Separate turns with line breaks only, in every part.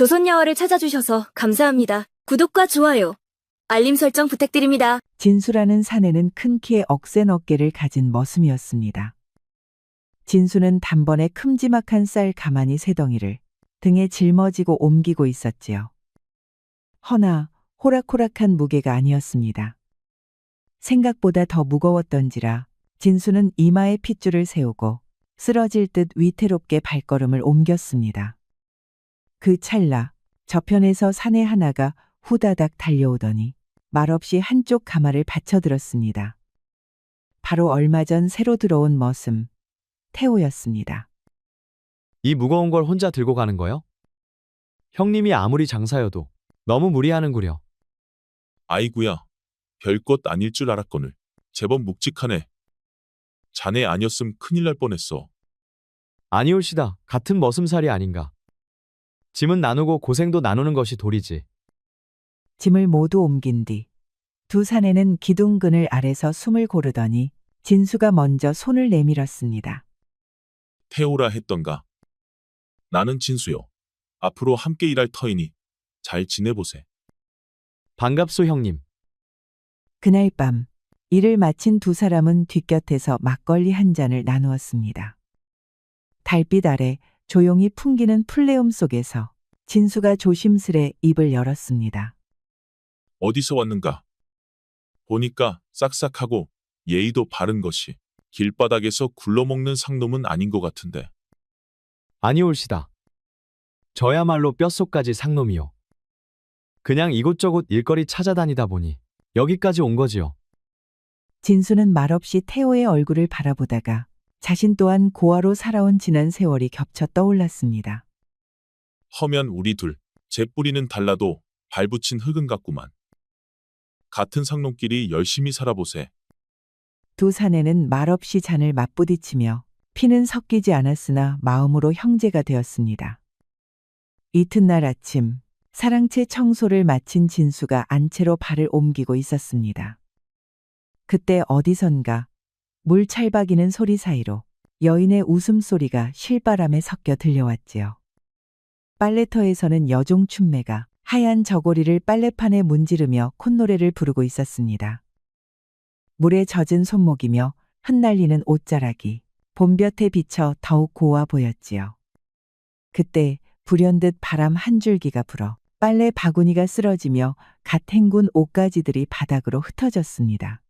조선야화를 찾아주셔서 감사합니다. 구독과 좋아요, 알림 설정 부탁드립니다.
진수라는 사내는 큰 키에 억센 어깨를 가진 머슴이었습니다. 진수는 단번에 큼지막한 쌀 가마니 세 덩이를 등에 짊어지고 옮기고 있었지요. 허나 호락호락한 무게가 아니었습니다. 생각보다 더 무거웠던지라 진수는 이마에 핏줄을 세우고 쓰러질 듯 위태롭게 발걸음을 옮겼습니다. 그 찰나 저편에서 사내 하나가 후다닥 달려오더니 말없이 한쪽 가마를 받쳐들었습니다. 바로 얼마 전 새로 들어온 머슴 태호였습니다.
이 무거운 걸 혼자 들고 가는 거요? 형님이 아무리 장사여도 너무 무리하는구려.
아이구야, 별것 아닐 줄 알았거늘. 제법 묵직하네. 자네 아니었음 큰일 날 뻔했어.
아니올시다. 같은 머슴살이 아닌가. 짐은 나누고 고생도 나누는 것이 도리지.
짐을 모두 옮긴 뒤 두 사내는 기둥 그늘 아래서 숨을 고르더니 진수가 먼저 손을 내밀었습니다.
태오라 했던가. 나는 진수요. 앞으로 함께 일할 터이니 잘 지내보세.
반갑소 형님.
그날 밤 일을 마친 두 사람은 뒷곁에서 막걸리 한 잔을 나누었습니다. 달빛 아래 조용히 풍기는 풀레움 속에서 진수가 조심스레 입을 열었습니다.
어디서 왔는가? 보니까 싹싹하고 예의도 바른 것이 길바닥에서 굴러먹는 상놈은 아닌 것 같은데.
아니올시다. 저야말로 뼛속까지 상놈이요. 그냥 이곳저곳 일거리 찾아다니다 보니 여기까지 온 거지요.
진수는 말없이 태호의 얼굴을 바라보다가 자신 또한 고아로 살아온 지난 세월이 겹쳐 떠올랐습니다.
허면 우리 둘, 제 뿌리는 달라도 발붙인 흙은 같구만. 같은 상놈끼리 열심히 살아보세.
두 사내는 말없이 잔을 맞부딪히며 피는 섞이지 않았으나 마음으로 형제가 되었습니다. 이튿날 아침 사랑채 청소를 마친 진수가 안채로 발을 옮기고 있었습니다. 그때 어디선가 물 찰박이는 소리 사이로 여인의 웃음소리가 실바람에 섞여 들려왔지요. 빨래터에서는 여종 춘매가 하얀 저고리를 빨래판에 문지르며 콧노래를 부르고 있었습니다. 물에 젖은 손목이며 흩날리는 옷자락이 봄볕에 비쳐 더욱 고와 보였지요. 그때 불현듯 바람 한 줄기가 불어 빨래 바구니가 쓰러지며 갓 헹군 옷가지들이 바닥으로 흩어졌습니다.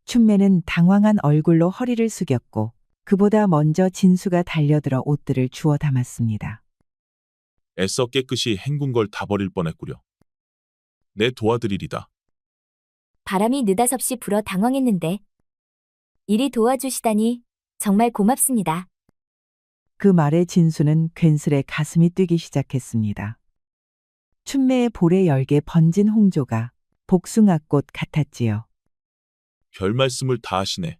춘매는 당황한 얼굴로 허리를 숙였고 그보다 먼저 진수가 달려들어 옷들을 주워 담았습니다.
애써 깨끗이 헹군 걸 다 버릴 뻔했구려. 내 도와드리리다.
바람이 느닷없이 불어 당황했는데 이리 도와주시다니 정말 고맙습니다.
그 말에 진수는 괜스레 가슴이 뛰기 시작했습니다. 춘매의 볼에 열게 번진 홍조가 복숭아꽃 같았지요.
별 말씀을 다 하시네.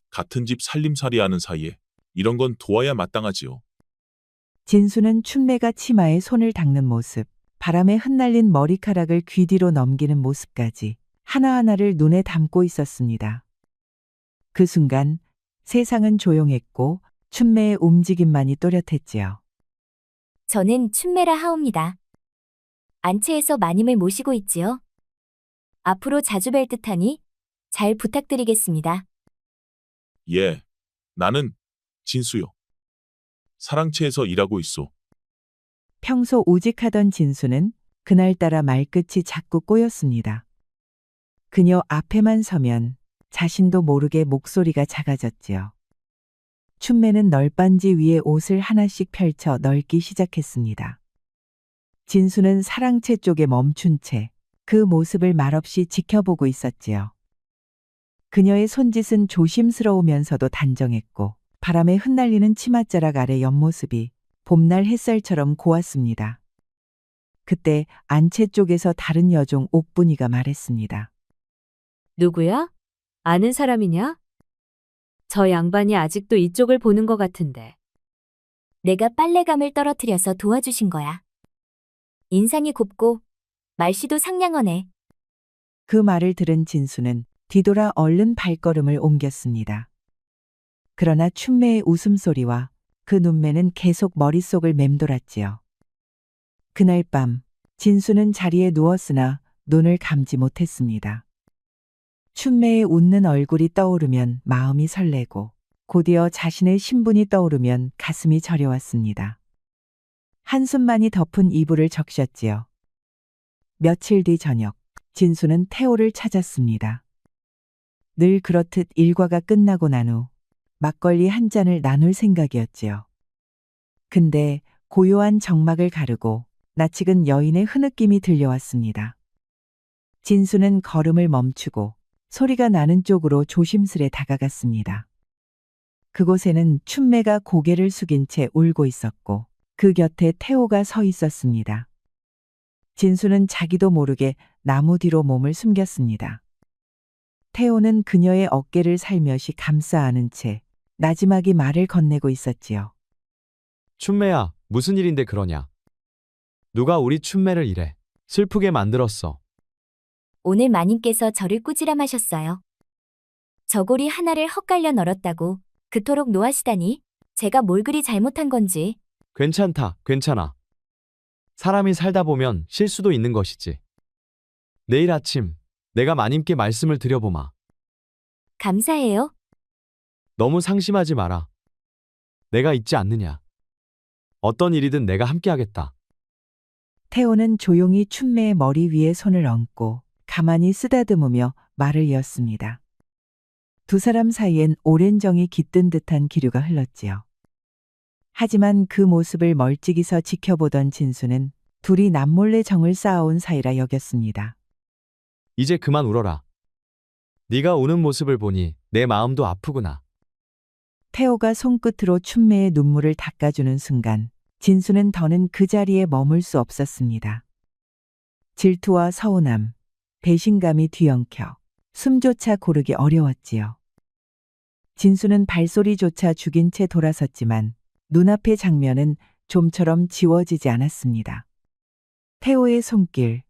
같은 집 살림살이 하는 사이에 이런 건 도와야 마땅하지요.
진수는 춘매가 치마에 손을 닦는 모습, 바람에 흩날린 머리카락을 귀 뒤로 넘기는 모습까지 하나하나를 눈에 담고 있었습니다. 그 순간 세상은 조용했고 춘매의 움직임만이 또렷했지요.
저는 춘매라 하옵니다. 안채에서 마님을 모시고 있지요. 앞으로 자주 뵐 듯하니 잘 부탁드리겠습니다.
예, 나는 진수요. 사랑채에서 일하고 있소.
평소 우직하던 진수는 그날따라 말끝이 자꾸 꼬였습니다. 그녀 앞에만 서면 자신도 모르게 목소리가 작아졌지요. 춘매는 널빤지 위에 옷을 하나씩 펼쳐 널기 시작했습니다. 진수는 사랑채 쪽에 멈춘 채 그 모습을 말없이 지켜보고 있었지요. 그녀의 손짓은 조심스러우면서도 단정했고 바람에 흩날리는 치맛자락 아래 옆모습이 봄날 햇살처럼 고왔습니다. 그때 안채 쪽에서 다른 여종 옥분이가 말했습니다.
누구야? 아는 사람이냐? 저 양반이 아직도 이쪽을 보는 것 같은데.
내가 빨래감을 떨어뜨려서 도와주신 거야. 인상이 곱고 말씨도 상냥하네.
그 말을 들은 진수는 뒤돌아 얼른 발걸음을 옮겼습니다. 그러나 춘매의 웃음소리와 그 눈매는 계속 머릿속을 맴돌았지요. 그날 밤 진수는 자리에 누웠으나 눈을 감지 못했습니다. 춘매의 웃는 얼굴이 떠오르면 마음이 설레고 곧이어 자신의 신분이 떠오르면 가슴이 저려왔습니다. 한숨만이 덮은 이불을 적셨지요. 며칠 뒤 저녁 진수는 태호를 찾았습니다. 늘 그렇듯 일과가 끝나고 난 후 막걸리 한 잔을 나눌 생각이었지요. 근데 고요한 정막을 가르고 낯익은 여인의 흐느낌이 들려왔습니다. 진수는 걸음을 멈추고 소리가 나는 쪽으로 조심스레 다가갔습니다. 그곳에는 춘매가 고개를 숙인 채 울고 있었고 그 곁에 태호가 서 있었습니다. 진수는 자기도 모르게 나무 뒤로 몸을 숨겼습니다. 태호는 그녀의 어깨를 살며시 감싸 안은 채 나지막이 말을 건네고 있었지요.
춘매야, 무슨 일인데 그러냐? 누가 우리 춘매를 이래 슬프게 만들었어.
오늘 마님께서 저를 꾸지람하셨어요. 저고리 하나를 헛갈려 널었다고 그토록 노하시다니 제가 뭘 그리 잘못한 건지.
괜찮다, 괜찮아. 사람이 살다 보면 실수도 있는 것이지. 내일 아침 내가 마님께 말씀을 드려보마.
감사해요.
너무 상심하지 마라. 내가 있지 않느냐. 어떤 일이든 내가 함께하겠다.
태호는 조용히 춘매의 머리 위에 손을 얹고 가만히 쓰다듬으며 말을 이었습니다. 두 사람 사이엔 오랜 정이 깃든 듯한 기류가 흘렀지요. 하지만 그 모습을 멀찍이서 지켜보던 진수는 둘이 남몰래 정을 쌓아온 사이라 여겼습니다.
이제 그만 울어라. 네가 우는 모습을 보니 내 마음도 아프구나.
태호가 손끝으로 춘매의 눈물을 닦아주는 순간 진수는 더는 그 자리에 머물 수 없었습니다. 질투와 서운함, 배신감이 뒤엉켜 숨조차 고르기 어려웠지요. 진수는 발소리조차 죽인 채 돌아섰지만 눈앞의 장면은 좀처럼 지워지지 않았습니다. 태호의 손길,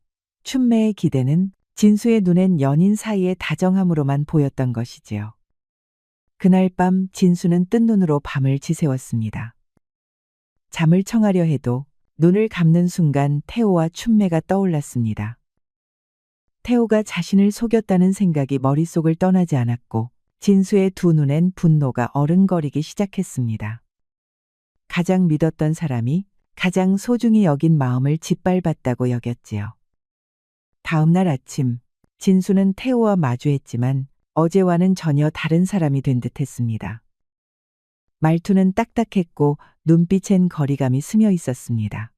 춘매의 기대는 진수의 눈엔 연인 사이의 다정함으로만 보였던 것이지요. 그날 밤 진수는 뜬 눈으로 밤을 지새웠습니다. 잠을 청하려 해도 눈을 감는 순간 태호와 춘매가 떠올랐습니다. 태호가 자신을 속였다는 생각이 머릿속을 떠나지 않았고 진수의 두 눈엔 분노가 어른거리기 시작했습니다. 가장 믿었던 사람이 가장 소중히 여긴 마음을 짓밟았다고 여겼지요. 다음 날 아침 진수는 태호와 마주했지만 어제와는 전혀 다른 사람이 된 듯했습니다. 말투는 딱딱했고 눈빛엔 거리감이 스며 있었습니다.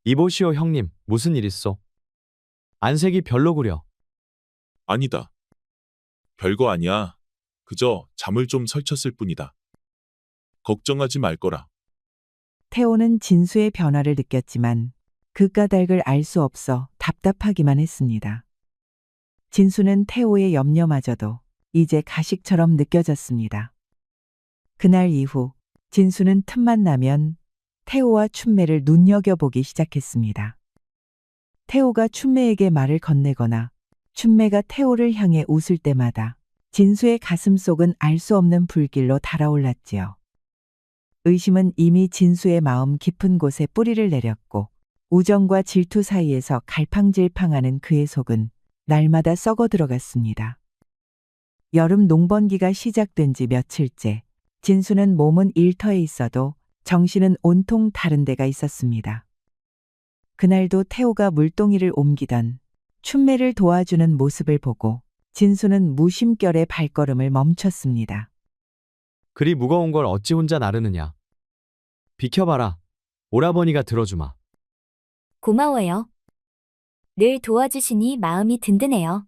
이보시오 형님, 무슨 일 있어? 안색이 별로 구려.
아니다. 별거 아니야. 그저 잠을 좀 설쳤을 뿐이다. 걱정하지 말 거라.
태호는 진수의 변화를 느꼈지만 그 까닭을 알 수 없어 답답하기만 했습니다. 진수는 태호의 염려마저도 이제 가식처럼 느껴졌습니다. 그날 이후 진수는 틈만 나면 태호와 춘매를 눈여겨보기 시작했습니다. 태호가 춘매에게 말을 건네거나 춘매가 태호를 향해 웃을 때마다 진수의 가슴속은 알 수 없는 불길로 달아올랐지요. 의심은 이미 진수의 마음 깊은 곳에 뿌리를 내렸고 우정과 질투 사이에서 갈팡질팡하는 그의 속은 날마다 썩어 들어갔습니다. 여름 농번기가 시작된 지 며칠째 진수는 몸은 일터에 있어도 정신은 온통 다른 데가 있었습니다. 그날도 태호가 물동이를 옮기던 춘매를 도와주는 모습을 보고 진수는 무심결에 발걸음을 멈췄습니다.
그리 무거운 걸 어찌 혼자 나르느냐. 비켜봐라. 오라버니가 들어주마.
고마워요. 늘 도와주시니 마음이 든든해요.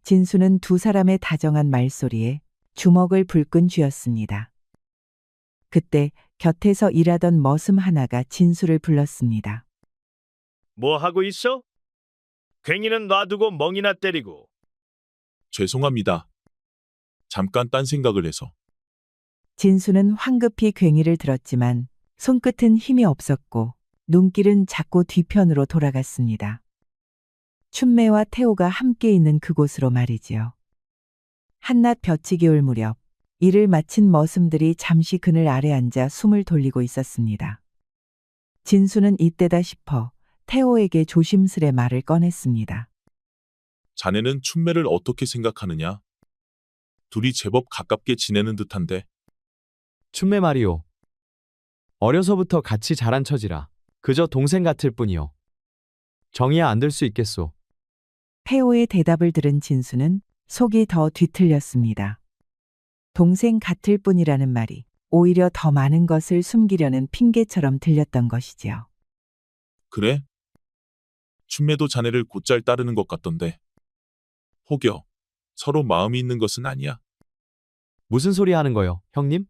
진수는 두 사람의 다정한 말소리에 주먹을 불끈 쥐었습니다. 그때 곁에서 일하던 머슴 하나가 진수를 불렀습니다.
뭐 하고 있어? 괭이는 놔두고 멍이나 때리고.
죄송합니다. 잠깐 딴 생각을 해서.
진수는 황급히 괭이를 들었지만 손끝은 힘이 없었고 눈길은 자꾸 뒤편으로 돌아갔습니다. 춘매와 태호가 함께 있는 그곳으로 말이지요. 한낮 볕이 올 무렵 일을 마친 머슴들이 잠시 그늘 아래 앉아 숨을 돌리고 있었습니다. 진수는 이때다 싶어 태호에게 조심스레 말을 꺼냈습니다.
자네는 춘매를 어떻게 생각하느냐? 둘이 제법 가깝게 지내는 듯한데.
춘매 말이오. 어려서부터 같이 자란 처지라 그저 동생 같을 뿐이요. 정이야 안 될 수 있겠소.
태호의 대답을 들은 진수는 속이 더 뒤틀렸습니다. 동생 같을 뿐이라는 말이 오히려 더 많은 것을 숨기려는 핑계처럼 들렸던 것이지요.
그래? 춘매도 자네를 곧잘 따르는 것 같던데. 혹여 서로 마음이 있는 것은 아니야?
무슨 소리 하는 거요, 형님?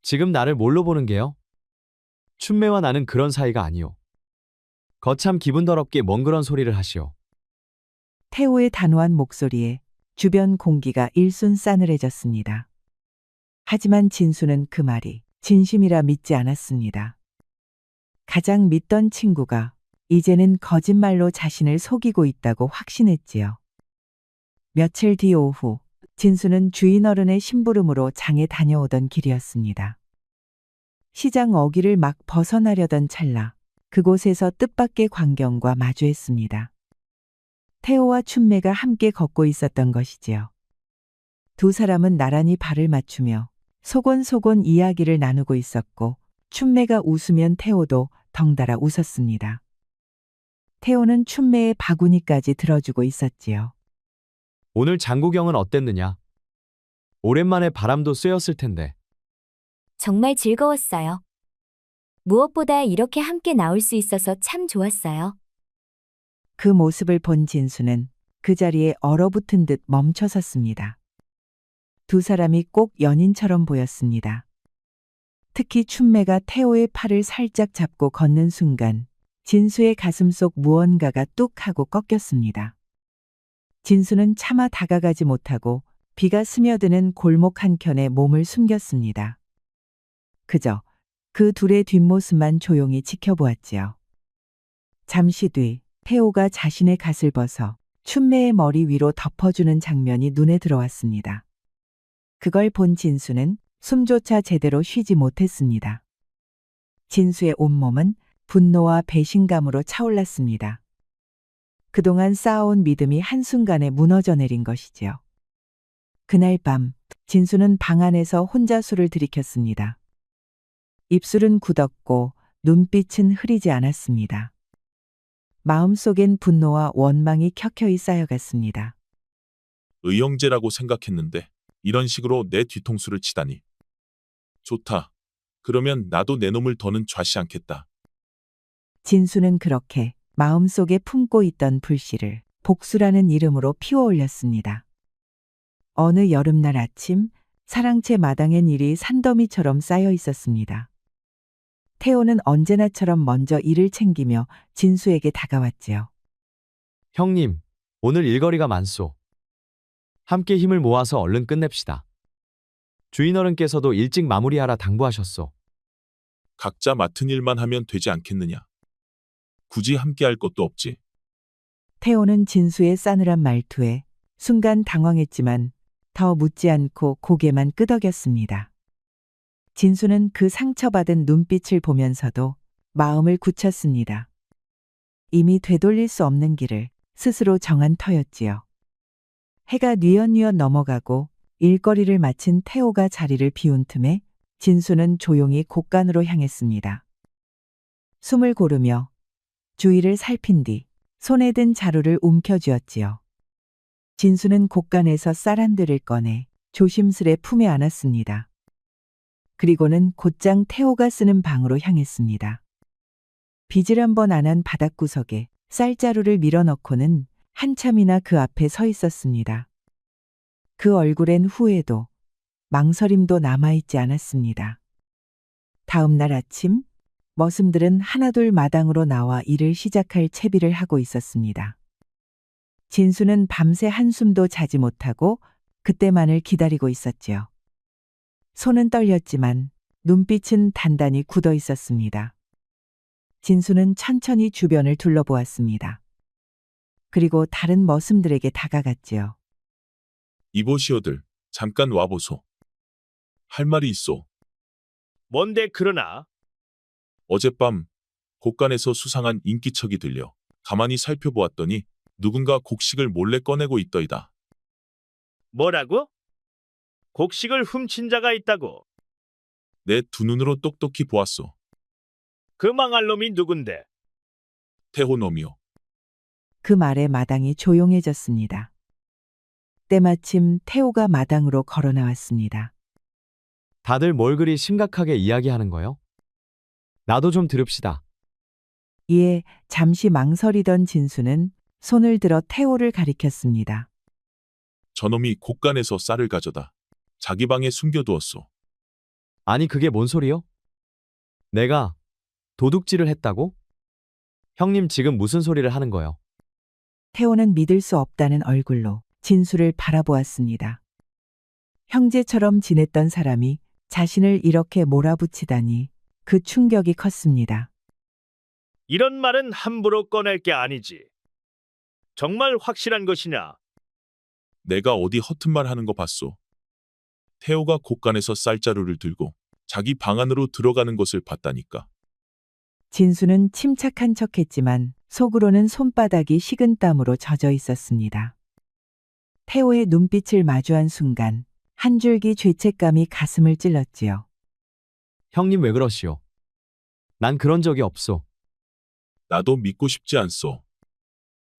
지금 나를 뭘로 보는 게요? 춘매와 나는 그런 사이가 아니오. 거참 기분 더럽게 뭔 그런 소리를 하시오.
태호의 단호한 목소리에 주변 공기가 일순 싸늘해졌습니다. 하지만 진수는 그 말이 진심이라 믿지 않았습니다. 가장 믿던 친구가 이제는 거짓말로 자신을 속이고 있다고 확신했지요. 며칠 뒤 오후, 진수는 주인 어른의 심부름으로 장에 다녀오던 길이었습니다. 시장 어귀를 막 벗어나려던 찰나 그곳에서 뜻밖의 광경과 마주했습니다. 태호와 춘매가 함께 걷고 있었던 것이지요. 두 사람은 나란히 발을 맞추며 소곤소곤 이야기를 나누고 있었고 춘매가 웃으면 태호도 덩달아 웃었습니다. 태호는 춘매의 바구니까지 들어주고 있었지요.
오늘 장구경은 어땠느냐? 오랜만에 바람도 쐬었을 텐데.
정말 즐거웠어요. 무엇보다 이렇게 함께 나올 수 있어서 참 좋았어요.
그 모습을 본 진수는 그 자리에 얼어붙은 듯 멈춰섰습니다. 두 사람이 꼭 연인처럼 보였습니다. 특히 춘매가 태호의 팔을 살짝 잡고 걷는 순간 진수의 가슴속 무언가가 뚝 하고 꺾였습니다. 진수는 차마 다가가지 못하고 비가 스며드는 골목 한켠에 몸을 숨겼습니다. 그저 그 둘의 뒷모습만 조용히 지켜보았지요. 잠시 뒤 태호가 자신의 갓을 벗어 춘매의 머리 위로 덮어주는 장면이 눈에 들어왔습니다. 그걸 본 진수는 숨조차 제대로 쉬지 못했습니다. 진수의 온몸은 분노와 배신감으로 차올랐습니다. 그동안 쌓아온 믿음이 한순간에 무너져 내린 것이지요. 그날 밤 진수는 방 안에서 혼자 술을 들이켰습니다. 입술은 굳었고 눈빛은 흐리지 않았습니다. 마음속엔 분노와 원망이 켜켜이 쌓여갔습니다.
의형제라고 생각했는데 이런 식으로 내 뒤통수를 치다니. 좋다. 그러면 나도 내 놈을 더는 좌시 않겠다.
진수는 그렇게 마음속에 품고 있던 불씨를 복수라는 이름으로 피워올렸습니다. 어느 여름날 아침 사랑채 마당엔 일이 산더미처럼 쌓여 있었습니다. 태호는 언제나처럼 먼저 일을 챙기며 진수에게 다가왔지요.
형님, 오늘 일거리가 많소. 함께 힘을 모아서 얼른 끝냅시다. 주인어른께서도 일찍 마무리하라 당부하셨소.
각자 맡은 일만 하면 되지 않겠느냐. 굳이 함께 할 것도 없지.
태호는 진수의 싸늘한 말투에 순간 당황했지만 더 묻지 않고 고개만 끄덕였습니다. 진수는 그 상처받은 눈빛을 보면서도 마음을 굳혔습니다. 이미 되돌릴 수 없는 길을 스스로 정한 터였지요. 해가 뉘엿뉘엿 넘어가고 일거리를 마친 태호가 자리를 비운 틈에 진수는 조용히 곳간으로 향했습니다. 숨을 고르며 주위를 살핀 뒤 손에 든 자루를 움켜쥐었지요. 진수는 곳간에서 쌀 한 대를 꺼내 조심스레 품에 안았습니다. 그리고는 곧장 태호가 쓰는 방으로 향했습니다. 빗을 한 번 안 한 바닥구석에 쌀자루를 밀어넣고는 한참이나 그 앞에 서 있었습니다. 그 얼굴엔 후회도 망설임도 남아있지 않았습니다. 다음 날 아침 머슴들은 하나둘 마당으로 나와 일을 시작할 채비를 하고 있었습니다. 진수는 밤새 한숨도 자지 못하고 그때만을 기다리고 있었지요. 손은 떨렸지만 눈빛은 단단히 굳어 있었습니다. 진수는 천천히 주변을 둘러보았습니다. 그리고 다른 머슴들에게 다가갔지요.
이보시오들, 잠깐 와보소. 할 말이 있소.
뭔데 그러나?
어젯밤 곳간에서 수상한 인기척이 들려 가만히 살펴보았더니 누군가 곡식을 몰래 꺼내고 있더이다.
뭐라고? 곡식을 훔친 자가 있다고?
내 두 눈으로 똑똑히 보았소.
그 망할 놈이 누군데?
태호놈이요.
그 말에 마당이 조용해졌습니다. 때마침 태호가 마당으로 걸어 나왔습니다.
다들 뭘 그리 심각하게 이야기하는 거요? 나도 좀 들읍시다.
이에 잠시 망설이던 진수는 손을 들어 태호를 가리켰습니다.
저놈이 곳간에서 쌀을 가져다 자기 방에 숨겨두었소.
아니 그게 뭔 소리요? 내가 도둑질을 했다고? 형님 지금 무슨 소리를 하는 거요?
태호는 믿을 수 없다는 얼굴로 진수를 바라보았습니다. 형제처럼 지냈던 사람이 자신을 이렇게 몰아붙이다니 그 충격이 컸습니다.
이런 말은 함부로 꺼낼 게 아니지. 정말 확실한 것이냐?
내가 어디 허튼 말 하는 거 봤소. 태호가 곳간에서 쌀자루를 들고 자기 방 안으로 들어가는 것을 봤다니까.
진수는 침착한 척했지만 속으로는 손바닥이 식은 땀으로 젖어 있었습니다. 태호의 눈빛을 마주한 순간 한 줄기 죄책감이 가슴을 찔렀지요.
형님 왜 그러시오? 난 그런 적이 없소.
나도 믿고 싶지 않소.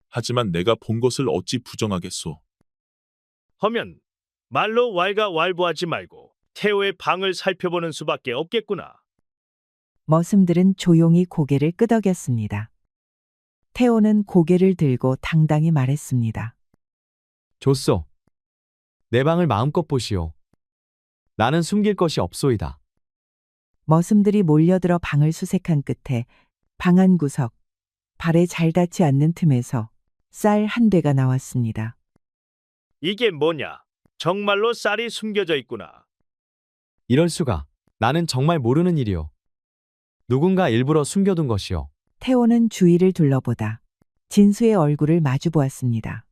하지만 내가 본 것을 어찌 부정하겠소.
허면 말로 왈가왈부하지 말고 태호의 방을 살펴보는 수밖에 없겠구나.
머슴들은 조용히 고개를 끄덕였습니다. 태호는 고개를 들고 당당히 말했습니다.
좋소. 내 방을 마음껏 보시오. 나는 숨길 것이 없소이다.
머슴들이 몰려들어 방을 수색한 끝에 방 한 구석, 발에 잘 닿지 않는 틈에서 쌀 한 대가 나왔습니다.
이게 뭐냐? 정말로 쌀이 숨겨져 있구나.
이럴 수가. 나는 정말 모르는 일이오. 누군가 일부러 숨겨둔 것이오.
태호는 주위를 둘러보다 진수의 얼굴을 마주 보았습니다.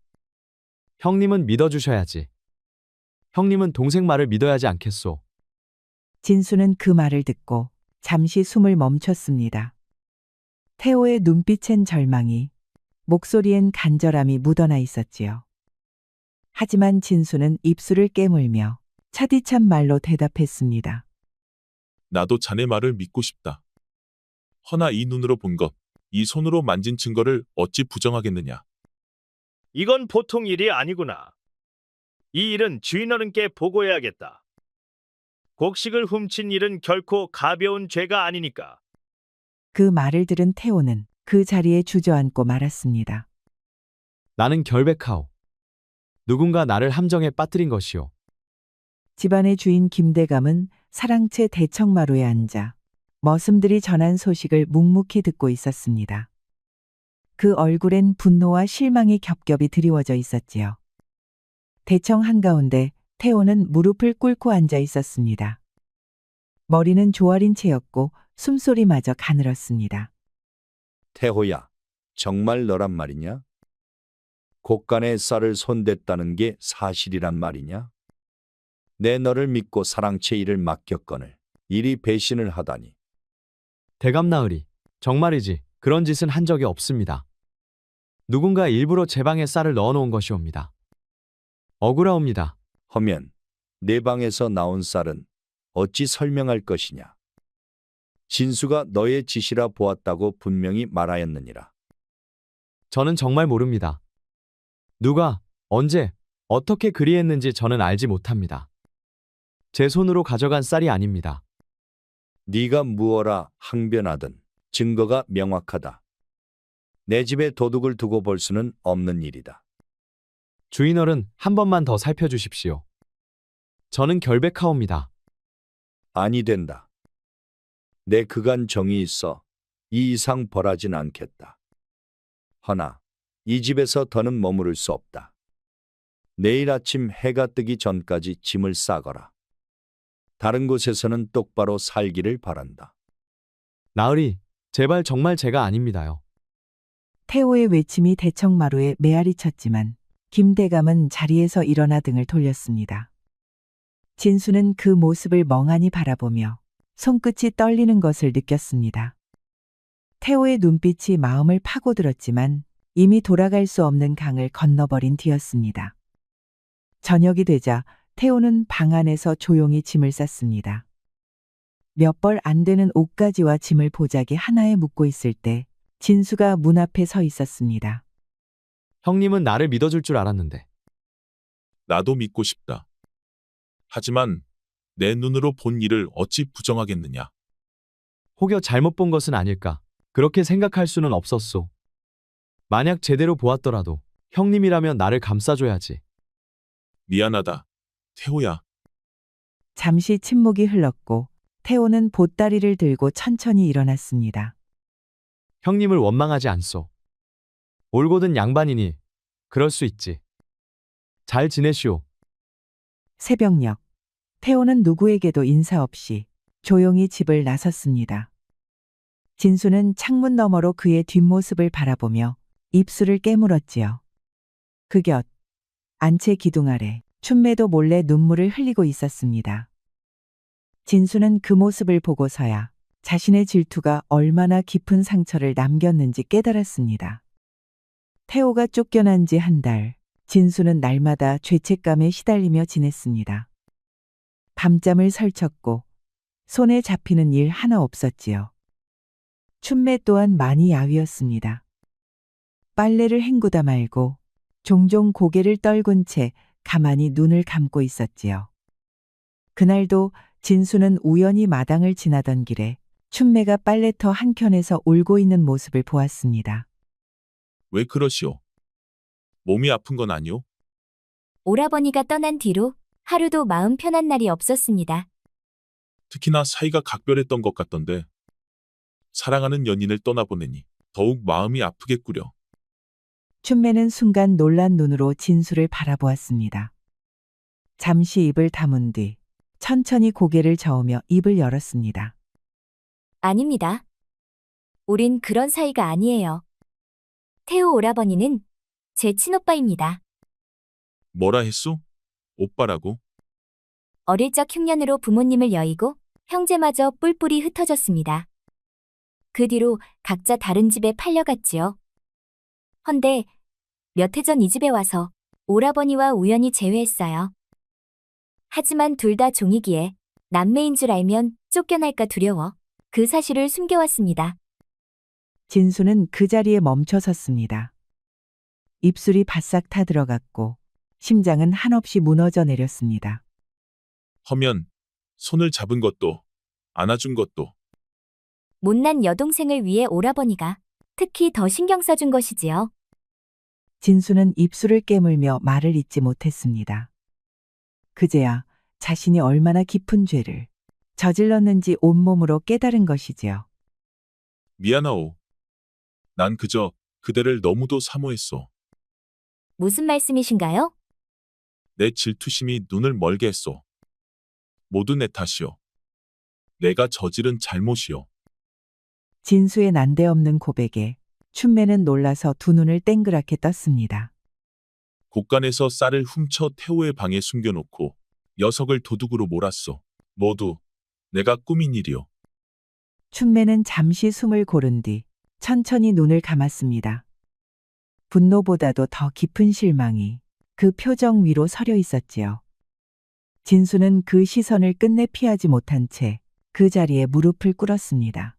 형님은 믿어주셔야지. 형님은 동생 말을 믿어야지 않겠소.
진수는 그 말을 듣고 잠시 숨을 멈췄습니다. 태호의 눈빛엔 절망이, 목소리엔 간절함이 묻어나 있었지요. 하지만 진수는 입술을 깨물며 차디찬 말로 대답했습니다.
나도 자네 말을 믿고 싶다. 허나 이 눈으로 본 것, 이 손으로 만진 증거를 어찌 부정하겠느냐.
이건 보통 일이 아니구나. 이 일은 주인 어른께 보고해야겠다. 곡식을 훔친 일은 결코 가벼운 죄가 아니니까.
그 말을 들은 태호는 그 자리에 주저앉고 말았습니다.
나는 결백하오. 누군가 나를 함정에 빠뜨린 것이오.
집안의 주인 김대감은 사랑채 대청마루에 앉아 머슴들이 전한 소식을 묵묵히 듣고 있었습니다. 그 얼굴엔 분노와 실망이 겹겹이 드리워져 있었지요. 대청 한가운데 태호는 무릎을 꿇고 앉아 있었습니다. 머리는 조아린 채였고 숨소리마저 가늘었습니다.
태호야, 정말 너란 말이냐? 곳간에 쌀을 손댔다는 게 사실이란 말이냐? 내 너를 믿고 사랑채 일을 맡겼거늘 이리 배신을 하다니.
대감나으리. 정말이지. 그런 짓은 한 적이 없습니다. 누군가 일부러 제 방에 쌀을 넣어놓은 것이옵니다. 억울하옵니다.
허면 내 방에서 나온 쌀은 어찌 설명할 것이냐? 진수가 너의 짓이라 보았다고 분명히 말하였느니라.
저는 정말 모릅니다. 누가, 언제, 어떻게 그리했는지 저는 알지 못합니다. 제 손으로 가져간 쌀이 아닙니다.
네가 무어라 항변하든 증거가 명확하다. 내 집에 도둑을 두고 볼 수는 없는 일이다.
주인어른, 한 번만 더 살펴주십시오. 저는 결백하옵니다.
아니 된다. 내 그간 정이 있어 이 이상 벌하진 않겠다. 허나 이 집에서 더는 머무를 수 없다. 내일 아침 해가 뜨기 전까지 짐을 싸거라. 다른 곳에서는 똑바로 살기를 바란다.
나으리, 제발 정말 제가 아닙니다요.
태호의 외침이 대청마루에 메아리 쳤지만 김대감은 자리에서 일어나 등을 돌렸습니다. 진수는 그 모습을 멍하니 바라보며 손끝이 떨리는 것을 느꼈습니다. 태호의 눈빛이 마음을 파고들었지만 이미 돌아갈 수 없는 강을 건너버린 뒤였습니다. 저녁이 되자 태호는 방 안에서 조용히 짐을 쌌습니다. 몇 벌 안 되는 옷가지와 짐을 보자기 하나에 묶고 있을 때 진수가 문 앞에 서 있었습니다.
형님은 나를 믿어줄 줄 알았는데.
나도 믿고 싶다. 하지만 내 눈으로 본 일을 어찌 부정하겠느냐.
혹여 잘못 본 것은 아닐까. 그렇게 생각할 수는 없었소. 만약 제대로 보았더라도 형님이라면 나를 감싸줘야지.
미안하다. 태호야.
잠시 침묵이 흘렀고 태호는 보따리를 들고 천천히 일어났습니다.
형님을 원망하지 않소. 올곧은 양반이니 그럴 수 있지. 잘 지내시오.
새벽녘 태호는 누구에게도 인사 없이 조용히 집을 나섰습니다. 진수는 창문 너머로 그의 뒷모습을 바라보며 입술을 깨물었지요. 그 곁 안채 기둥 아래 춘매도 몰래 눈물을 흘리고 있었습니다. 진수는 그 모습을 보고서야 자신의 질투가 얼마나 깊은 상처를 남겼는지 깨달았습니다. 태호가 쫓겨난 지 한 달, 진수는 날마다 죄책감에 시달리며 지냈습니다. 밤잠을 설쳤고 손에 잡히는 일 하나 없었지요. 춘매 또한 많이 야위었습니다. 빨래를 헹구다 말고 종종 고개를 떨군 채 가만히 눈을 감고 있었지요. 그날도 진수는 우연히 마당을 지나던 길에 춘매가 빨래터 한켠에서 울고 있는 모습을 보았습니다.
왜 그러시오? 몸이 아픈 건 아니오?
오라버니가 떠난 뒤로 하루도 마음 편한 날이 없었습니다.
특히나 사이가 각별했던 것 같던데. 사랑하는 연인을 떠나보내니 더욱 마음이 아프겠구려.
춘매는 순간 놀란 눈으로 진수를 바라보았습니다. 잠시 입을 다문 뒤 천천히 고개를 저으며 입을 열었습니다.
아닙니다. 우린 그런 사이가 아니에요. 태호 오라버니는 제 친오빠입니다.
뭐라 했소? 오빠라고?
어릴 적 흉년으로 부모님을 여의고 형제마저 뿔뿔이 흩어졌습니다. 그 뒤로 각자 다른 집에 팔려갔지요. 헌데 몇 해 전 이 집에 와서 오라버니와 우연히 재회했어요. 하지만 둘 다 종이기에 남매인 줄 알면 쫓겨날까 두려워 그 사실을 숨겨왔습니다.
진수는 그 자리에 멈춰 섰습니다. 입술이 바싹 타들어갔고 심장은 한없이 무너져 내렸습니다.
허면 손을 잡은 것도 안아준 것도
못난 여동생을 위해 오라버니가 특히 더 신경 써준 것이지요.
진수는 입술을 깨물며 말을 잇지 못했습니다. 그제야 자신이 얼마나 깊은 죄를 저질렀는지 온몸으로 깨달은 것이지요.
미안하오. 난 그저 그대를 너무도 사모했소.
무슨 말씀이신가요?
내 질투심이 눈을 멀게 했소. 모두 내 탓이오. 내가 저지른 잘못이오.
진수의 난데없는 고백에 춘매는 놀라서 두 눈을 땡그랗게 떴습니다.
곳간에서 쌀을 훔쳐 태호의 방에 숨겨놓고 녀석을 도둑으로 몰았소. 모두 내가 꾸민 일이오.
춘매는 잠시 숨을 고른 뒤 천천히 눈을 감았습니다. 분노보다도 더 깊은 실망이 그 표정 위로 서려 있었지요. 진수는 그 시선을 끝내 피하지 못한 채 그 자리에 무릎을 꿇었습니다.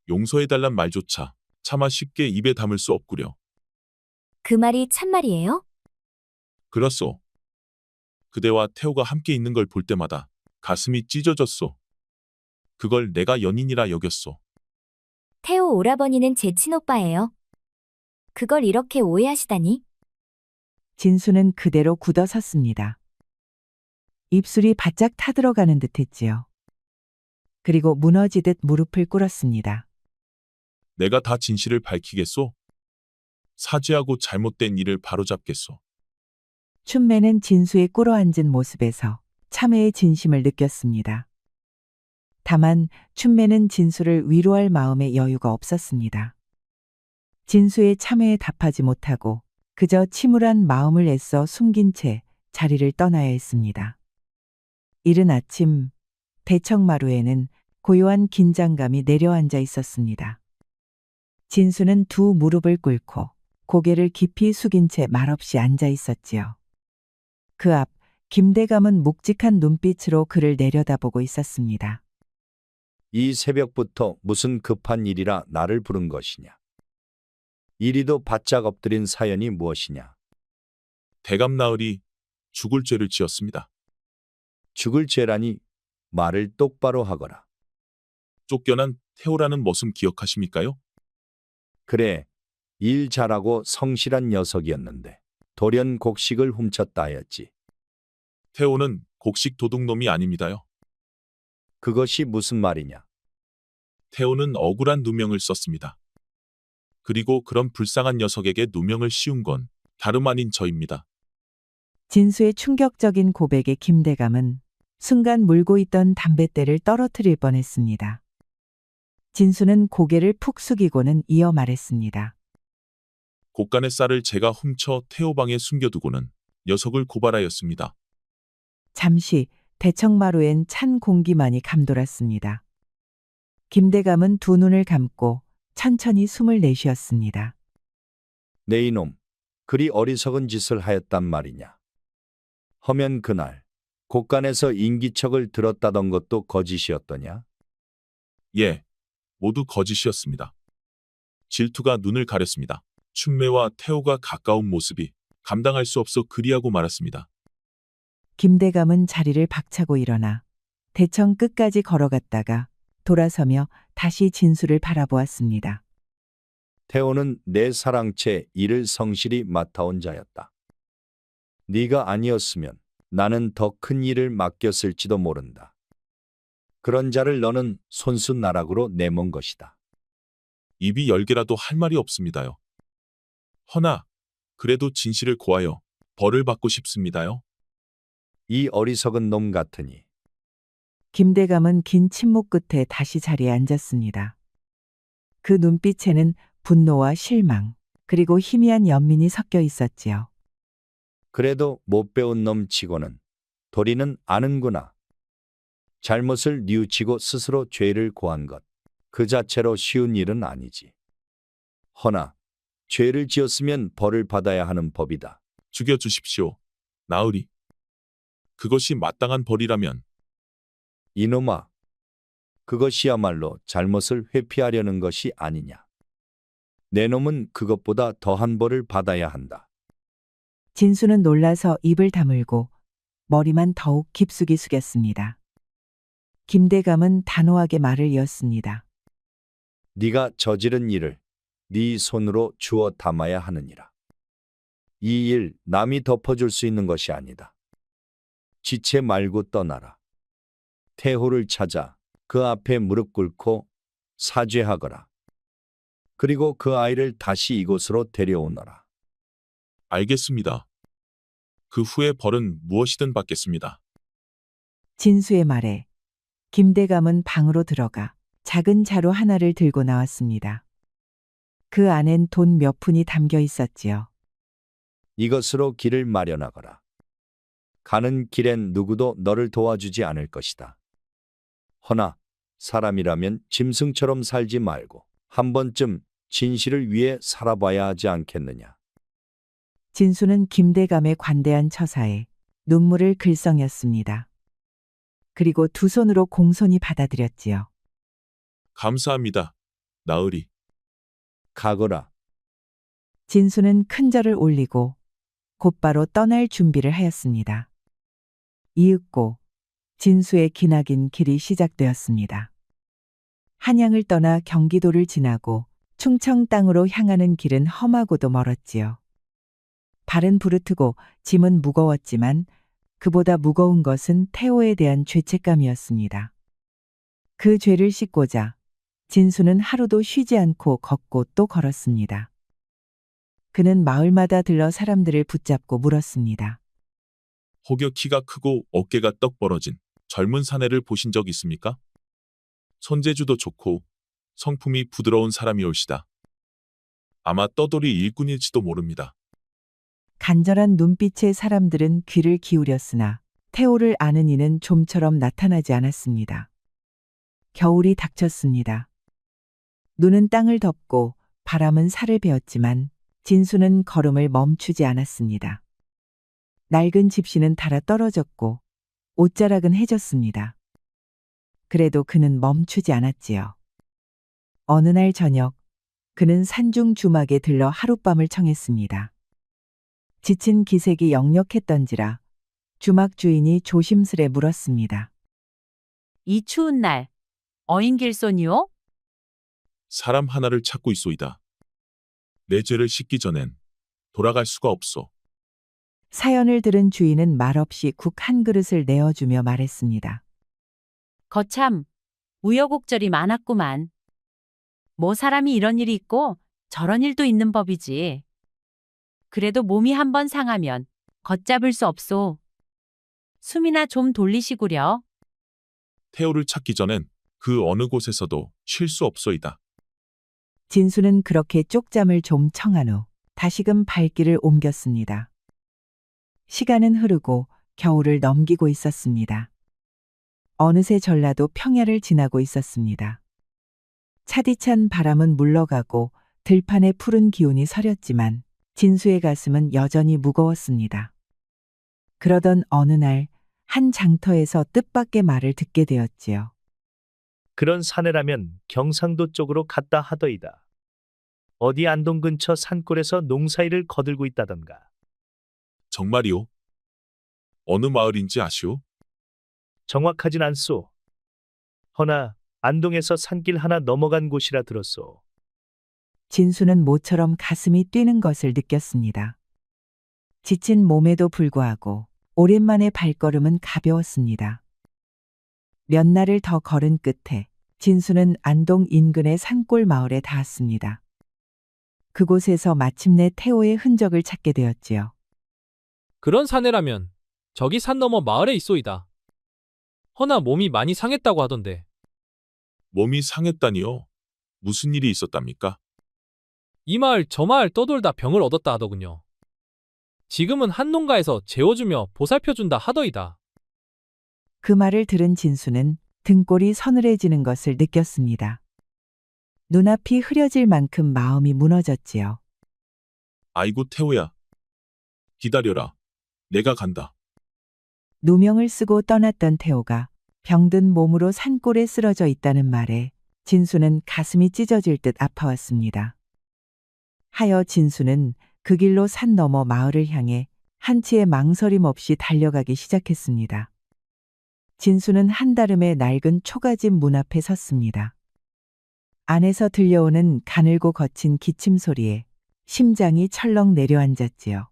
용서해달란 말조차 차마 쉽게 입에 담을 수 없구려.
그 말이 참말이에요?
그렇소. 그대와 태호가 함께 있는 걸 볼 때마다 가슴이 찢어졌소. 그걸 내가 연인이라 여겼소.
태호 오라버니는 제 친오빠예요. 그걸 이렇게 오해하시다니?
진수는 그대로 굳어섰습니다. 입술이 바짝 타들어가는 듯했지요. 그리고 무너지듯 무릎을 꿇었습니다.
내가 다 진실을 밝히겠소. 사죄하고 잘못된 일을 바로잡겠소.
춘매는 진수의 꿇어앉은 모습에서 참회의 진심을 느꼈습니다. 다만 춘매는 진수를 위로할 마음의 여유가 없었습니다. 진수의 참회에 답하지 못하고 그저 침울한 마음을 애써 숨긴 채 자리를 떠나야 했습니다. 이른 아침 대청마루에는 고요한 긴장감이 내려앉아 있었습니다. 진수는 두 무릎을 꿇고 고개를 깊이 숙인 채 말없이 앉아 있었지요. 그 앞 김대감은 묵직한 눈빛으로 그를 내려다보고 있었습니다.
이 새벽부터 무슨 급한 일이라 나를 부른 것이냐? 이리도 바짝 엎드린 사연이 무엇이냐?
대감 나으리 죽을 죄를 지었습니다.
죽을 죄라니 말을 똑바로 하거라.
쫓겨난 태호라는 모습 기억하십니까요?
그래, 일 잘하고 성실한 녀석이었는데 돌연 곡식을 훔쳤다 하였지.
태호는 곡식 도둑놈이 아닙니다요.
그것이 무슨 말이냐?
태호는 억울한 누명을 썼습니다. 그리고 그런 불쌍한 녀석에게 누명을 씌운 건 다름 아닌 저입니다.
진수의 충격적인 고백에 김대감은 순간 물고 있던 담뱃대를 떨어뜨릴 뻔했습니다. 진수는 고개를 푹 숙이고는 이어 말했습니다.
곡간의 쌀을 제가 훔쳐 태호 방에 숨겨두고는 녀석을 고발하였습니다.
잠시 대청마루엔 찬 공기만이 감돌았습니다. 김대감은 두 눈을 감고 천천히 숨을 내쉬었습니다.
내 이놈, 그리 어리석은 짓을 하였단 말이냐? 허면 그날 곡간에서 인기척을 들었다던 것도 거짓이었더냐?
예, 모두 거짓이었습니다. 질투가 눈을 가렸습니다. 춘매와 태호가 가까운 모습이 감당할 수 없어 그리하고 말았습니다.
김대감은 자리를 박차고 일어나 대청 끝까지 걸어갔다가 돌아서며 다시 진수를 바라보았습니다.
태호는 내 사랑채 일을 성실히 맡아온 자였다. 네가 아니었으면 나는 더 큰 일을 맡겼을지도 모른다. 그런 자를 너는 손수 나락으로 내몬 것이다.
입이 열개라도 할 말이 없습니다요. 허나 그래도 진실을 고하여 벌을 받고 싶습니다요.
이 어리석은 놈 같으니
김대감은 긴 침묵 끝에 다시 자리에 앉았습니다. 그 눈빛에는 분노와 실망, 그리고 희미한 연민이 섞여 있었지요.
그래도 못 배운 놈 치고는 도리는 아는구나. 잘못을 뉘우치고 스스로 죄를 고한 것, 그 자체로 쉬운 일은 아니지. 허나 죄를 지었으면 벌을 받아야 하는 법이다.
죽여주십시오. 나으리. 그것이 마땅한 벌이라면
이놈아, 그것이야말로 잘못을 회피하려는 것이 아니냐. 내 놈은 그것보다 더한 벌을 받아야 한다.
진수는 놀라서 입을 다물고 머리만 더욱 깊숙이 숙였습니다. 김대감은 단호하게 말을 이었습니다.
네가 저지른 일을 네 손으로 주워 담아야 하느니라. 이 일 남이 덮어줄 수 있는 것이 아니다. 지체 말고 떠나라. 태호를 찾아 그 앞에 무릎 꿇고 사죄하거라. 그리고 그 아이를 다시 이곳으로 데려오너라.
알겠습니다. 그 후에 벌은 무엇이든 받겠습니다.
진수의 말에 김대감은 방으로 들어가 작은 자루 하나를 들고 나왔습니다. 그 안엔 돈 몇 푼이 담겨 있었지요.
이것으로 길을 마련하거라. 가는 길엔 누구도 너를 도와주지 않을 것이다. 허나 사람이라면 짐승처럼 살지 말고 한 번쯤 진실을 위해 살아봐야 하지 않겠느냐.
진수는 김대감의 관대한 처사에 눈물을 글썽였습니다. 그리고 두 손으로 공손히 받아들였지요.
감사합니다. 나으리.
가거라.
진수는 큰 절을 올리고 곧바로 떠날 준비를 하였습니다. 이윽고 진수의 기나긴 길이 시작되었습니다. 한양을 떠나 경기도를 지나고 충청 땅으로 향하는 길은 험하고도 멀었지요. 발은 부르트고 짐은 무거웠지만 그보다 무거운 것은 태호에 대한 죄책감이었습니다. 그 죄를 씻고자 진수는 하루도 쉬지 않고 걷고 또 걸었습니다. 그는 마을마다 들러 사람들을 붙잡고 물었습니다.
혹여 키가 크고 어깨가 떡 벌어진 젊은 사내를 보신 적 있습니까? 손재주도 좋고 성품이 부드러운 사람이 올시다. 아마 떠돌이 일꾼일지도 모릅니다.
간절한 눈빛의 사람들은 귀를 기울였으나 태호를 아는 이는 좀처럼 나타나지 않았습니다. 겨울이 닥쳤습니다. 눈은 땅을 덮고 바람은 살을 베었지만 진수는 걸음을 멈추지 않았습니다. 낡은 집시는 닳아 떨어졌고 옷자락은 해졌습니다. 그래도 그는 멈추지 않았지요. 어느 날 저녁 그는 산중 주막에 들러 하룻밤을 청했습니다. 지친 기색이 역력했던지라 주막 주인이 조심스레 물었습니다.
이 추운 날 어인길손이요?
사람 하나를 찾고 있소이다. 내 죄를 씻기 전엔 돌아갈 수가 없소.
사연을 들은 주인은 말없이 국 한 그릇을 내어주며 말했습니다.
거참 우여곡절이 많았구만. 뭐 사람이 이런 일이 있고 저런 일도 있는 법이지. 그래도 몸이 한번 상하면 걷잡을 수 없소. 숨이나 좀 돌리시구려.
태호를 찾기 전엔 그 어느 곳에서도 쉴 수 없소이다.
진수는 그렇게 쪽잠을 좀 청한 후 다시금 발길을 옮겼습니다. 시간은 흐르고 겨울을 넘기고 있었습니다. 어느새 전라도 평야를 지나고 있었습니다. 차디찬 바람은 물러가고 들판의 푸른 기운이 서렸지만 진수의 가슴은 여전히 무거웠습니다. 그러던 어느 날 한 장터에서 뜻밖의 말을 듣게 되었지요.
그런 사내라면 경상도 쪽으로 갔다 하더이다. 어디 안동 근처 산골에서 농사일을 거들고 있다던가.
정말이오? 어느 마을인지 아시오?
정확하진 않소. 허나 안동에서 산길 하나 넘어간 곳이라 들었소.
진수는 모처럼 가슴이 뛰는 것을 느꼈습니다. 지친 몸에도 불구하고 오랜만에 발걸음은 가벼웠습니다. 몇 날을 더 걸은 끝에 진수는 안동 인근의 산골 마을에 닿았습니다. 그곳에서 마침내 태호의 흔적을 찾게 되었지요.
그런 사내라면 저기 산 너머 마을에 있소이다. 허나 몸이 많이 상했다고 하던데
몸이 상했다니요? 무슨 일이 있었답니까?
이 마을 저 마을 떠돌다 병을 얻었다 하더군요. 지금은 한 농가에서 재워주며 보살펴준다 하더이다.
그 말을 들은 진수는 등골이 서늘해지는 것을 느꼈습니다. 눈앞이 흐려질 만큼 마음이 무너졌지요.
아이고 태호야. 기다려라. 내가 간다.
누명을 쓰고 떠났던 태호가 병든 몸으로 산골에 쓰러져 있다는 말에 진수는 가슴이 찢어질 듯 아파왔습니다. 하여 진수는 그 길로 산 너머 마을을 향해 한치의 망설임 없이 달려가기 시작했습니다. 진수는 한다름의 낡은 초가집 문 앞에 섰습니다. 안에서 들려오는 가늘고 거친 기침 소리에 심장이 철렁 내려앉았지요.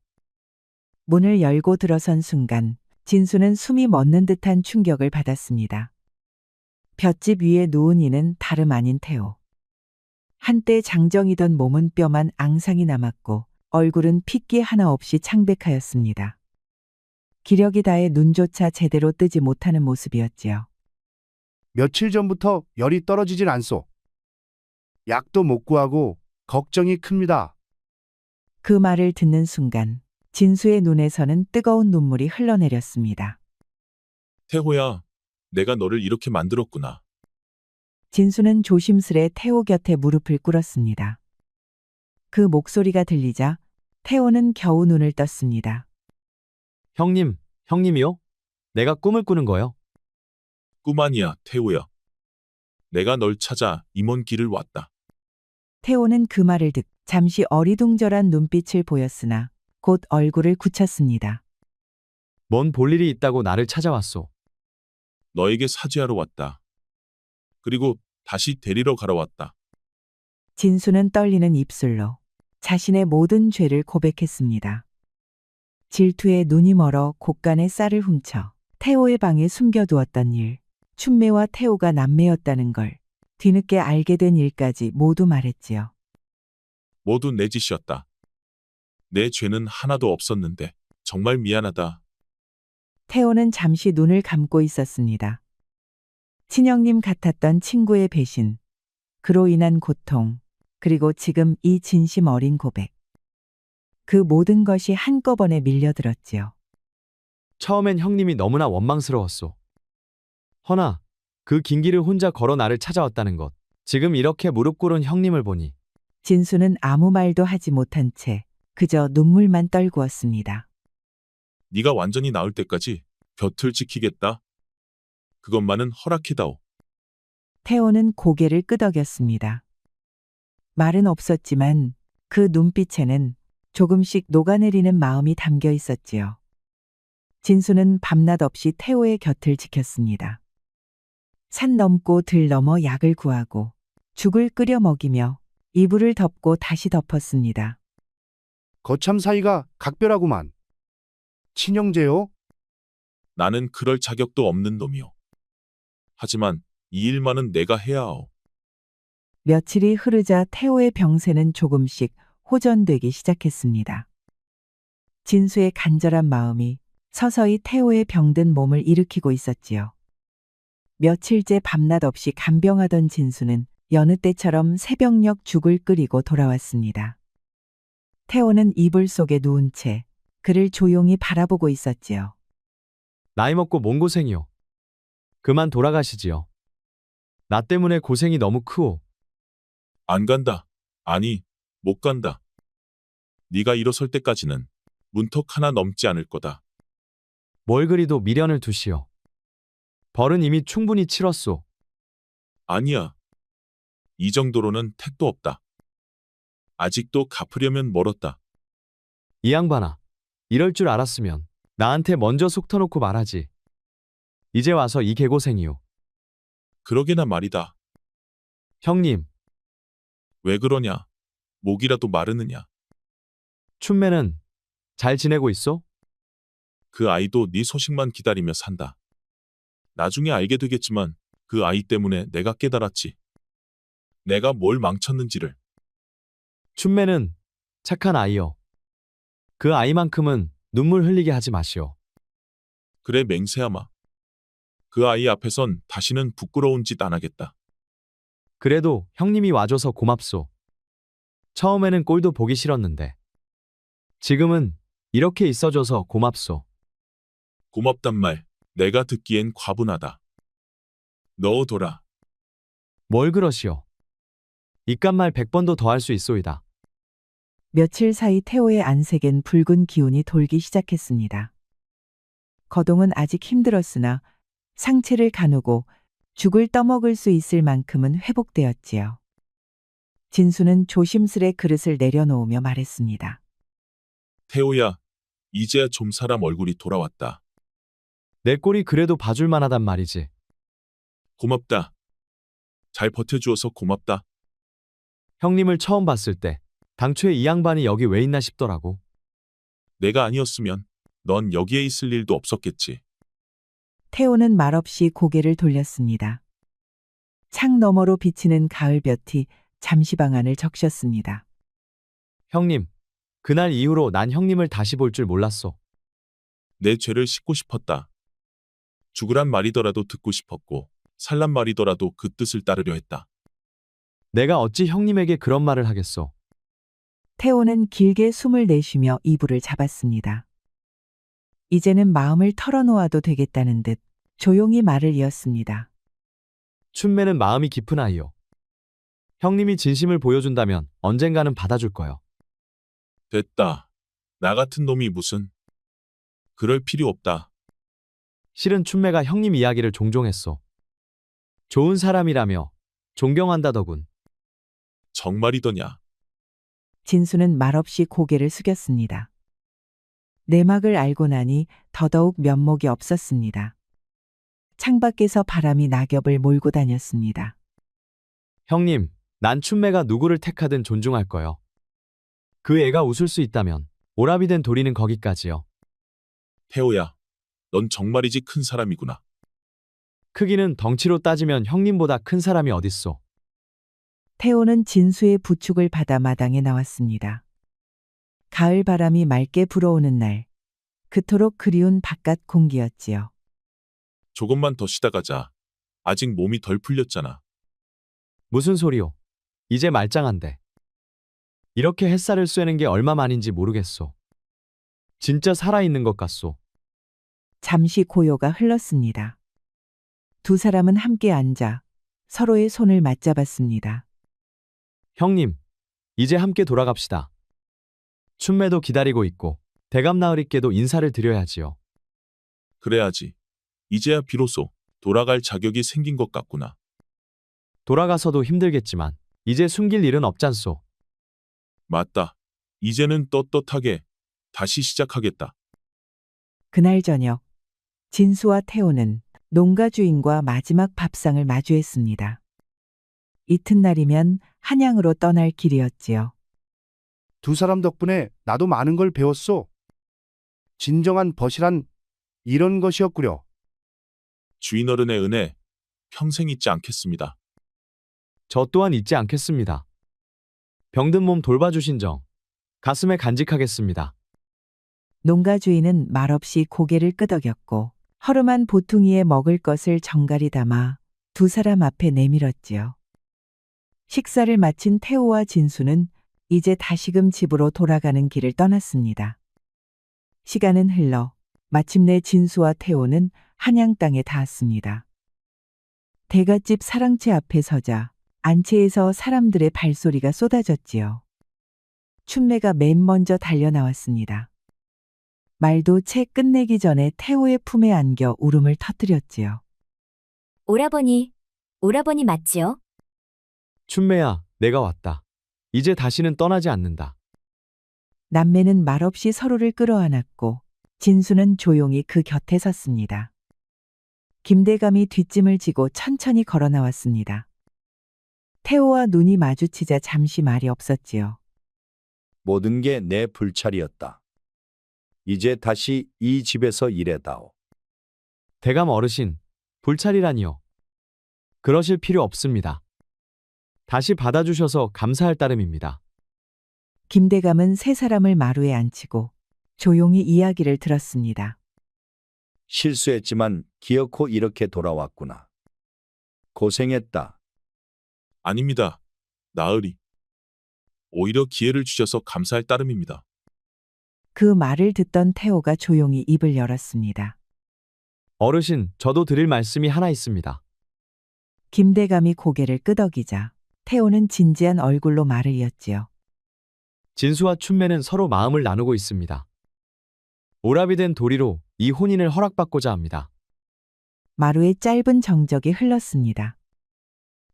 문을 열고 들어선 순간 진수는 숨이 멎는 듯한 충격을 받았습니다. 볏짚 위에 누운 이는 다름 아닌 태호. 한때 장정이던 몸은 뼈만 앙상이 남았고 얼굴은 핏기 하나 없이 창백하였습니다. 기력이 다해 눈조차 제대로 뜨지 못하는 모습이었지요.
며칠 전부터 열이 떨어지질 않소. 약도 못 구하고 걱정이 큽니다.
그 말을 듣는 순간 진수의 눈에서는 뜨거운 눈물이 흘러내렸습니다.
태호야, 내가 너를 이렇게 만들었구나.
진수는 조심스레 태호 곁에 무릎을 꿇었습니다. 그 목소리가 들리자 태호는 겨우 눈을 떴습니다.
형님이요? 내가 꿈을 꾸는 거요?
꿈 아니야, 태호야. 내가 널 찾아 이 먼 길을 왔다.
태호는 그 말을 듣 잠시 어리둥절한 눈빛을 보였으나 곧 얼굴을 굳혔습니다.
뭔 볼일이 있다고 나를 찾아왔소.
너에게 사죄하러 왔다. 그리고 다시 데리러 가러 왔다.
진수는 떨리는 입술로 자신의 모든 죄를 고백했습니다. 질투에 눈이 멀어 곳간의 쌀을 훔쳐 태호의 방에 숨겨두었던 일, 춘매와 태호가 남매였다는 걸 뒤늦게 알게 된 일까지 모두 말했지요.
모두 내 짓이었다. 내 죄는 하나도 없었는데 정말 미안하다.
태호는 잠시 눈을 감고 있었습니다. 친형님 같았던 친구의 배신, 그로 인한 고통, 그리고 지금 이 진심 어린 고백. 그 모든 것이 한꺼번에 밀려들었지요.
처음엔 형님이 너무나 원망스러웠소. 허나 그 긴 길을 혼자 걸어 나를 찾아왔다는 것, 지금 이렇게 무릎 꿇은 형님을 보니
진수는 아무 말도 하지 못한 채 그저 눈물만 떨구었습니다.
네가 완전히 나을 때까지 곁을 지키겠다. 그것만은 허락해다오.
태호는 고개를 끄덕였습니다. 말은 없었지만 그 눈빛에는 조금씩 녹아내리는 마음이 담겨 있었지요. 진수는 밤낮 없이 태호의 곁을 지켰습니다. 산 넘고 들 넘어 약을 구하고 죽을 끓여 먹이며 이불을 덮고 다시 덮었습니다.
거참 사이가 각별하구만. 친형제요?
나는 그럴 자격도 없는 놈이오. 하지만 이 일만은 내가 해야 하오.
며칠이 흐르자 태호의 병세는 조금씩 호전되기 시작했습니다. 진수의 간절한 마음이 서서히 태호의 병든 몸을 일으키고 있었지요. 며칠째 밤낮 없이 간병하던 진수는 여느 때처럼 새벽녘 죽을 끓이고 돌아왔습니다. 태호는 이불 속에 누운 채 그를 조용히 바라보고 있었지요.
나이 먹고 뭔 고생이요. 그만 돌아가시지요. 나 때문에 고생이 너무 크오.
안 간다. 아니, 못 간다. 네가 일어설 때까지는 문턱 하나 넘지 않을 거다.
뭘 그리도 미련을 두시오. 벌은 이미 충분히 치렀소.
아니야. 이 정도로는 택도 없다. 아직도 갚으려면 멀었다.
이 양반아, 이럴 줄 알았으면 나한테 먼저 속 터놓고 말하지. 이제 와서 이 개고생이오.
그러게나 말이다.
형님,
왜 그러냐? 목이라도 마르느냐?
춘매는 잘 지내고 있어?
그 아이도 네 소식만 기다리며 산다. 나중에 알게 되겠지만 그 아이 때문에 내가 깨달았지. 내가 뭘 망쳤는지를.
춘매는 착한 아이요. 그 아이만큼은 눈물 흘리게 하지 마시오.
그래 맹세하마. 그 아이 앞에선 다시는 부끄러운 짓 안 하겠다.
그래도 형님이 와줘서 고맙소. 처음에는 꼴도 보기 싫었는데. 지금은 이렇게 있어줘서 고맙소.
고맙단 말 내가 듣기엔 과분하다. 넣어둬라.
뭘 그러시오. 이깟 말 100번도 더 할 수 있소이다.
며칠 사이 태호의 안색엔 붉은 기운이 돌기 시작했습니다. 거동은 아직 힘들었으나 상체를 가누고 죽을 떠먹을 수 있을 만큼은 회복되었지요. 진수는 조심스레 그릇을 내려놓으며 말했습니다.
태호야, 이제야 좀 사람 얼굴이 돌아왔다.
내 꼴이 그래도 봐줄 만하단 말이지.
고맙다. 잘 버텨주어서 고맙다.
형님을 처음 봤을 때 당초에 이 양반이 여기 왜 있나 싶더라고.
내가 아니었으면 넌 여기에 있을 일도 없었겠지.
태호는 말없이 고개를 돌렸습니다. 창 너머로 비치는 가을볕이 잠시방안을 적셨습니다.
형님, 그날 이후로 난 형님을 다시 볼 줄 몰랐소.
내 죄를 씻고 싶었다. 죽으란 말이더라도 듣고 싶었고 살란 말이더라도 그 뜻을 따르려 했다.
내가 어찌 형님에게 그런 말을 하겠소.
태호는 길게 숨을 내쉬며 이불을 잡았습니다. 이제는 마음을 털어놓아도 되겠다는 듯 조용히 말을 이었습니다.
춘매는 마음이 깊은 아이요. 형님이 진심을 보여준다면 언젠가는 받아줄 거요.
됐다. 나 같은 놈이 무슨. 그럴 필요 없다.
실은 춘매가 형님 이야기를 종종 했소. 좋은 사람이라며 존경한다더군.
정말이더냐.
진수는 말없이 고개를 숙였습니다. 내막을 알고 나니 더더욱 면목이 없었습니다. 창밖에서 바람이 낙엽을 몰고 다녔습니다.
형님, 난 춘매가 누구를 택하든 존중할 거요. 그 애가 웃을 수 있다면 오라비 된 도리는 거기까지요.
태호야, 넌 정말이지 큰 사람이구나.
크기는 덩치로 따지면 형님보다 큰 사람이 어딨소.
태호는 진수의 부축을 받아 마당에 나왔습니다. 가을 바람이 맑게 불어오는 날, 그토록 그리운 바깥 공기였지요.
조금만 더 쉬다 가자. 아직 몸이 덜 풀렸잖아.
무슨 소리요? 이제 말짱한데. 이렇게 햇살을 쐬는 게 얼마만인지 모르겠소. 진짜 살아있는 것 같소.
잠시 고요가 흘렀습니다. 두 사람은 함께 앉아 서로의 손을 맞잡았습니다.
형님, 이제 함께 돌아갑시다. 춘매도 기다리고 있고 대감 나으리께도 인사를 드려야지요.
그래야지. 이제야 비로소 돌아갈 자격이 생긴 것 같구나.
돌아가서도 힘들겠지만 이제 숨길 일은 없잖소.
맞다. 이제는 떳떳하게 다시 시작하겠다.
그날 저녁 진수와 태호는 농가 주인과 마지막 밥상을 마주했습니다. 이튿날이면 한양으로 떠날 길이었지요.
두 사람 덕분에 나도 많은 걸 배웠소. 진정한 벗이란 이런 것이었구려.
주인어른의 은혜 평생 잊지 않겠습니다.
저 또한 잊지 않겠습니다. 병든 몸 돌봐주신 정 가슴에 간직하겠습니다.
농가 주인은 말없이 고개를 끄덕였고 허름한 보퉁이에 먹을 것을 정갈이 담아 두 사람 앞에 내밀었지요. 식사를 마친 태호와 진수는 이제 다시금 집으로 돌아가는 길을 떠났습니다. 시간은 흘러 마침내 진수와 태호는 한양 땅에 닿았습니다. 대갓집 사랑채 앞에 서자 안채에서 사람들의 발소리가 쏟아졌지요. 춘매가 맨 먼저 달려나왔습니다. 말도 채 끝내기 전에 태호의 품에 안겨 울음을 터뜨렸지요.
오라버니 맞지요?
춘매야, 내가 왔다. 이제 다시는 떠나지 않는다.
남매는 말없이 서로를 끌어안았고 진수는 조용히 그 곁에 섰습니다. 김대감이 뒷짐을 지고 천천히 걸어 나왔습니다. 태호와 눈이 마주치자 잠시 말이 없었지요.
모든 게 내 불찰이었다. 이제 다시 이 집에서 일해다오.
대감 어르신, 불찰이라니요. 그러실 필요 없습니다. 다시 받아주셔서 감사할 따름입니다.
김대감은 세 사람을 마루에 앉히고 조용히 이야기를 들었습니다.
실수했지만 기어코 이렇게 돌아왔구나. 고생했다.
아닙니다. 나으리. 오히려 기회를 주셔서 감사할 따름입니다.
그 말을 듣던 태호가 조용히 입을 열었습니다.
어르신, 저도 드릴 말씀이 하나 있습니다.
김대감이 고개를 끄덕이자 태호는 진지한 얼굴로 말을 이었지요.
진수와 춘매는 서로 마음을 나누고 있습니다. 오랍이 된 도리로 이 혼인을 허락받고자 합니다.
마루에 짧은 정적이 흘렀습니다.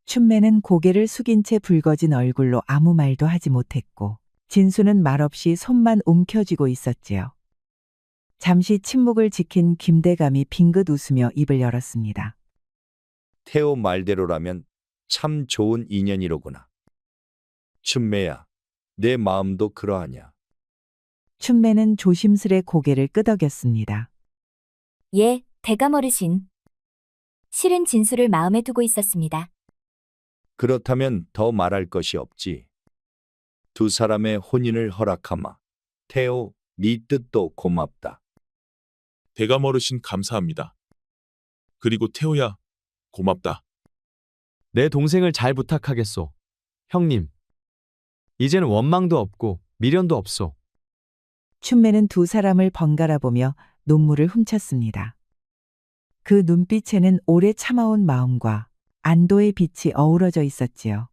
춘매는 고개를 숙인 채 붉어진 얼굴로 아무 말도 하지 못했고 진수는 말없이 손만 움켜쥐고 있었지요. 잠시 침묵을 지킨 김대감이 빙긋 웃으며 입을 열었습니다.
태호 말대로라면 참 좋은 인연이로구나. 춘매야, 내 마음도 그러하냐.
춘매는 조심스레 고개를 끄덕였습니다.
예, 대감 어르신. 실은 진수를 마음에 두고 있었습니다.
그렇다면 더 말할 것이 없지. 두 사람의 혼인을 허락하마. 태호, 네 뜻도 고맙다.
대감 어르신 감사합니다. 그리고 태호야, 고맙다.
내 동생을 잘 부탁하겠소. 형님. 이제는 원망도 없고 미련도 없소.
춘매는 두 사람을 번갈아 보며 눈물을 훔쳤습니다. 그 눈빛에는 오래 참아온 마음과 안도의 빛이 어우러져 있었지요.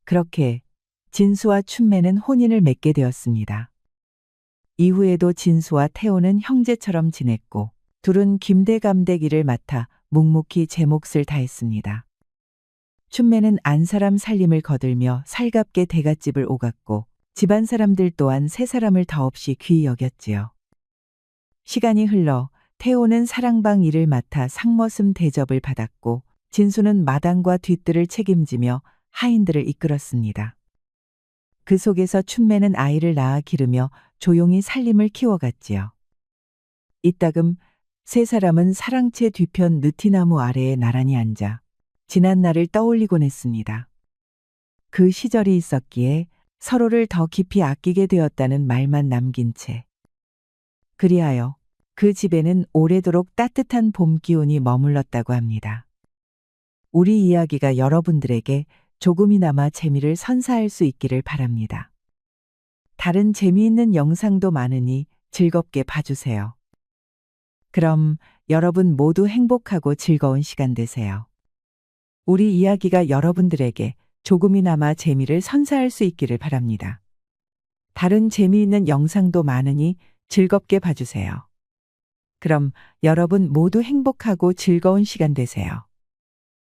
그렇게 진수와 춘매는 혼인을 맺게 되었습니다. 이후에도 진수와 태호는 형제처럼 지냈고 둘은 김대감대기를 맡아 묵묵히 제 몫을 다했습니다. 춘매는 안사람 살림을 거들며 살갑게 대갓집을 오갔고 집안 사람들 또한 세 사람을 더없이 귀히 여겼지요. 시간이 흘러 태호는 사랑방 일을 맡아 상머슴 대접을 받았고 진수는 마당과 뒤뜰을 책임지며 하인들을 이끌었습니다. 그 속에서 춘매는 아이를 낳아 기르며 조용히 살림을 키워갔지요. 이따금 세 사람은 사랑채 뒤편 느티나무 아래에 나란히 앉아 지난 날을 떠올리곤 했습니다. 그 시절이 있었기에 서로를 더 깊이 아끼게 되었다는 말만 남긴 채. 그리하여 그 집에는 오래도록 따뜻한 봄 기운이 머물렀다고 합니다. 우리 이야기가 여러분들에게 조금이나마 재미를 선사할 수 있기를 바랍니다. 다른 재미있는 영상도 많으니 즐겁게 봐주세요. 그럼 여러분 모두 행복하고 즐거운 시간 되세요. 우리 이야기가 여러분들에게 조금이나마 재미를 선사할 수 있기를 바랍니다. 다른 재미있는 영상도 많으니 즐겁게 봐주세요. 그럼 여러분 모두 행복하고 즐거운 시간 되세요.